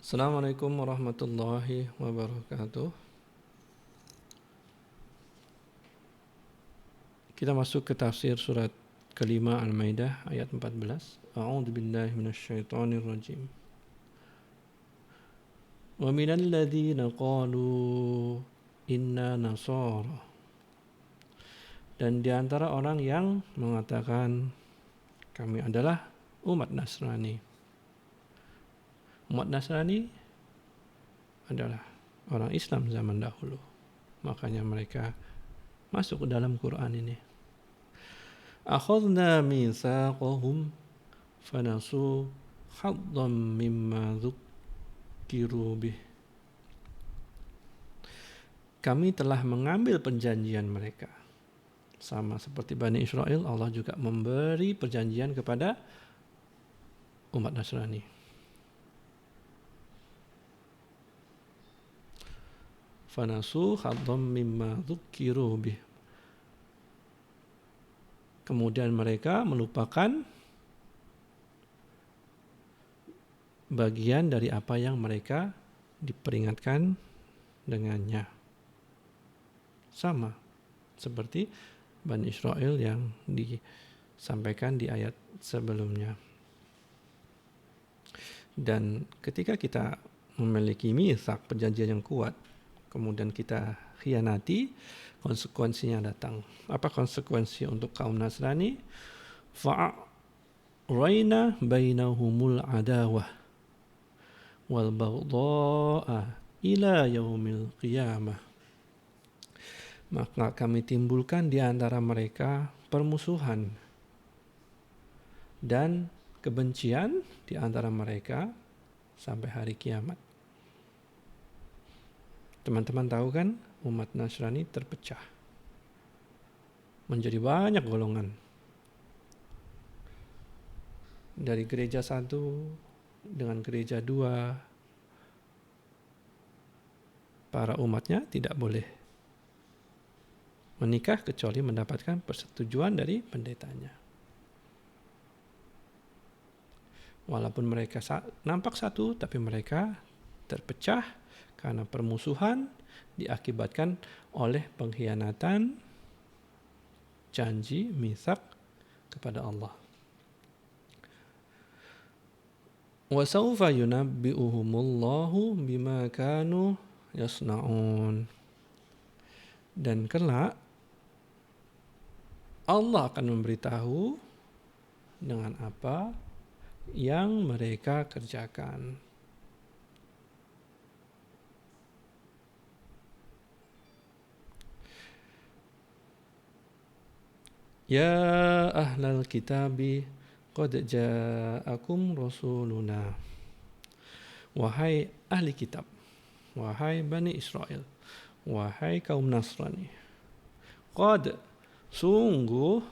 Assalamualaikum warahmatullahi wabarakatuh. Kita masuk ke tafsir surat kelima Al-Maidah ayat 14. A'udzu billahi minasyaitonir rajim. Wa minal ladzina qalu inna nasara. Dan di antara orang yang mengatakan kami adalah umat Nasrani. Umat Nasrani adalah orang Islam zaman dahulu. Makanya mereka masuk ke dalam Quran ini. Akhadna mitsaqahum fanasu haddam mimma dzukkiru bih. Kami telah mengambil perjanjian mereka. Sama seperti Bani Israel, Allah juga memberi perjanjian kepada umat Nasrani. Fanasu haddam mimma dzukkiru bih. Kemudian mereka melupakan bagian dari apa yang mereka diperingatkan dengannya. Sama seperti Bani Israel yang disampaikan di ayat sebelumnya. Dan ketika kita memiliki mitsak, perjanjian yang kuat, kemudian kita khianati, konsekuensinya datang. Apa konsekuensi untuk kaum Nasrani? Fa'rayna bainahumul adawah wal baghdha'a ila yaumil qiyamah. Maka kami timbulkan di antara mereka permusuhan dan kebencian di antara mereka sampai hari kiamat. Teman-teman tahu kan, umat Nasrani terpecah menjadi banyak golongan. Dari gereja satu dengan gereja dua, para umatnya tidak boleh menikah kecuali mendapatkan persetujuan dari pendetanya. Walaupun mereka nampak satu, tapi mereka terpecah karena permusuhan diakibatkan oleh pengkhianatan janji mitsak kepada Allah. Wa sawfa yunabbi'uhumullahu bima kanu yasna'un. Dan kelak Allah akan memberitahu dengan apa yang mereka kerjakan. Ya ahlal kitabi qad ja'akum rasuluna. Wahai ahli kitab, wahai Bani Israel, wahai kaum Nasrani, qad, sungguh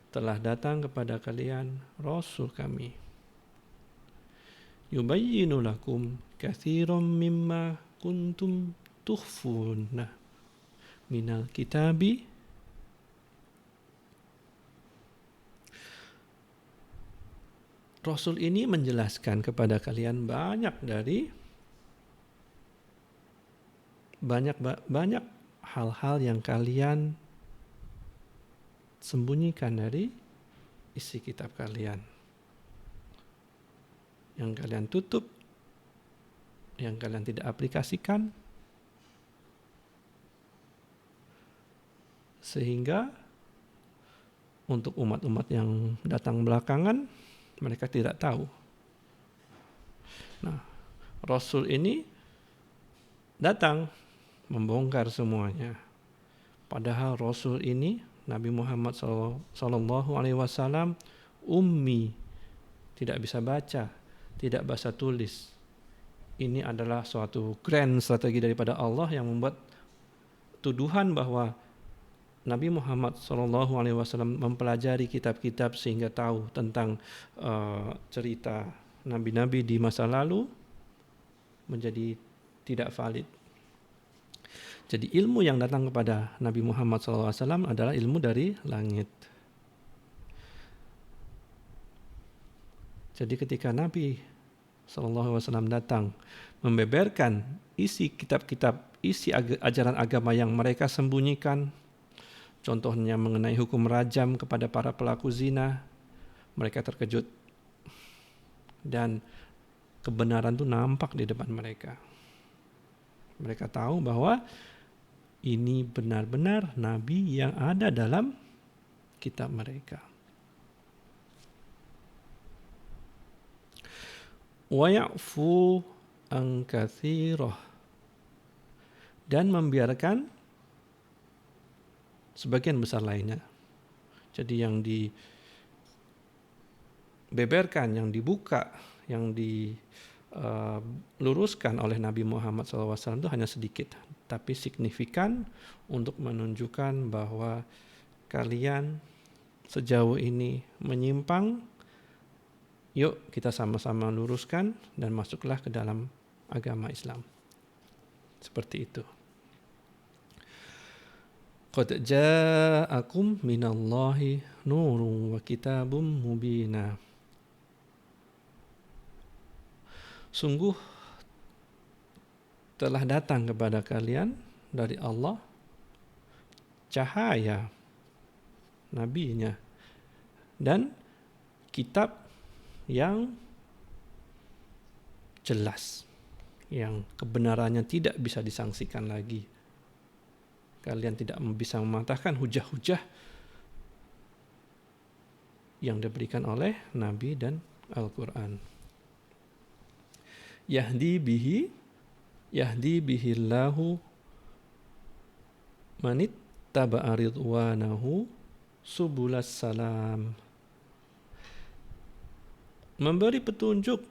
telah datang kepada kalian Rasul kami. Yubayyinu lakum katsiran mimma kuntum tukhfuna minal kitabi. Rasul ini menjelaskan kepada kalian banyak hal-hal yang kalian sembunyikan dari isi kitab kalian, yang kalian tutup, yang kalian tidak aplikasikan, sehingga untuk umat-umat yang datang belakangan mereka tidak tahu. Nah, Rasul ini datang membongkar semuanya. Padahal Rasul ini, Nabi Muhammad SAW, ummi, tidak bisa baca, tidak bisa tulis. Ini adalah suatu grand strategi daripada Allah yang membuat tuduhan bahwa Nabi Muhammad SAW mempelajari kitab-kitab sehingga tahu tentang cerita nabi-nabi di masa lalu menjadi tidak valid. Jadi ilmu yang datang kepada Nabi Muhammad SAW adalah ilmu dari langit. Jadi ketika Nabi sallallahu alaihi wasallam datang membeberkan isi kitab-kitab, isi ajaran agama yang mereka sembunyikan, contohnya mengenai hukum rajam kepada para pelaku zina, mereka terkejut dan kebenaran itu nampak di depan mereka. Mereka tahu bahwa ini benar-benar nabi yang ada dalam kitab mereka. Wa ya'fu an katsirah, dan membiarkan sebagian besar lainnya. Jadi yang dibeberkan, yang dibuka, yang diluruskan oleh Nabi Muhammad SAW itu hanya sedikit, tapi signifikan untuk menunjukkan bahwa kalian sejauh ini menyimpang, yuk kita sama-sama luruskan dan masuklah ke dalam agama Islam. Seperti itu. Qad ja'akum minallahi nurun wa kitabum mubina. Sungguh telah datang kepada kalian dari Allah cahaya nabinya dan kitab yang jelas, yang kebenarannya tidak bisa disangsikan lagi. Kalian tidak bisa mematahkan hujah-hujah yang diberikan oleh Nabi dan Al-Quran. Yahdi bihillahu manittaba'a ridwanahu subulas salam. Memberi petunjuk,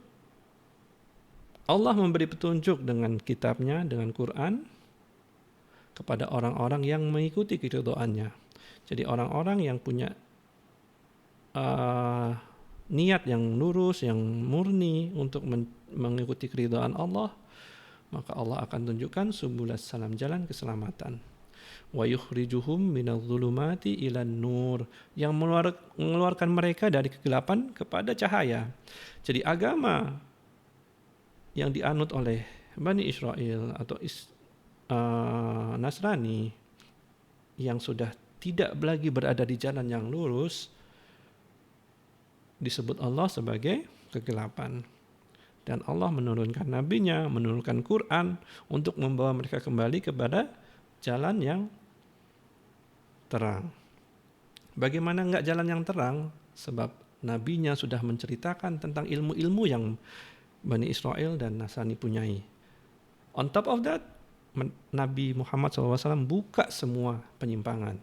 Allah memberi petunjuk dengan kitabnya, dengan Quran, kepada orang-orang yang mengikuti keridhaannya. Jadi orang-orang yang punya niat yang lurus, yang murni untuk mengikuti keridhaan Allah, maka Allah akan tunjukkan subulas salam, jalan keselamatan. Wa yukhrijuhum minadh-dhulumati ilan nur, yang mengeluarkan mereka dari kegelapan kepada cahaya. Jadi agama yang dianut oleh Bani Israel atau Nasrani yang sudah tidak lagi berada di jalan yang lurus disebut Allah sebagai kegelapan. Dan Allah menurunkan nabinya, menurunkan Quran untuk membawa mereka kembali kepada jalan yang terang. Bagaimana enggak jalan yang terang? Sebab nabinya sudah menceritakan tentang ilmu-ilmu yang Bani Israel dan Nasrani punyai. On top of that, Nabi Muhammad SAW buka semua penyimpangan.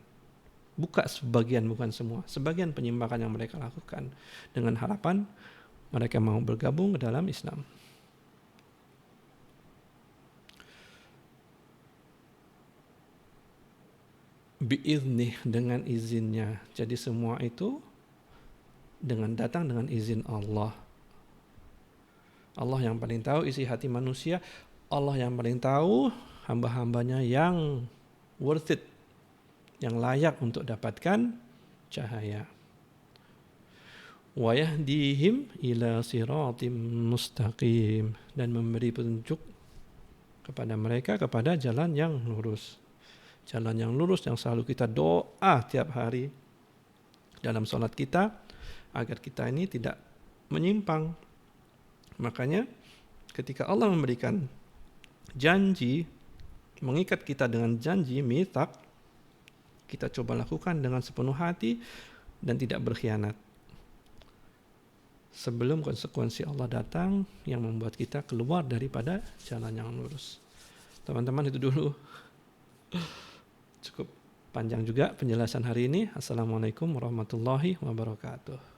Buka sebagian, bukan semua. Sebagian penyimpangan yang mereka lakukan. Dengan harapan mereka mau bergabung ke dalam Islam. Biiznih, dengan izinnya. Jadi semua itu datang dengan izin Allah. Allah yang paling tahu isi hati manusia. Allah yang paling tahu hamba-hambanya yang worth it, yang layak untuk dapatkan cahaya. Wa yahdihim ila siratim mustaqim, dan memberi petunjuk kepada mereka kepada jalan yang lurus. Jalan yang lurus yang selalu kita doa tiap hari dalam sholat kita, agar kita ini tidak menyimpang. Makanya ketika Allah memberikan janji, mengikat kita dengan janji mitsaq, kita coba lakukan dengan sepenuh hati dan tidak berkhianat. Sebelum konsekuensi Allah datang yang membuat kita keluar daripada jalan yang lurus. Teman-teman, itu dulu. Cukup panjang juga penjelasan hari ini. Assalamualaikum warahmatullahi wabarakatuh.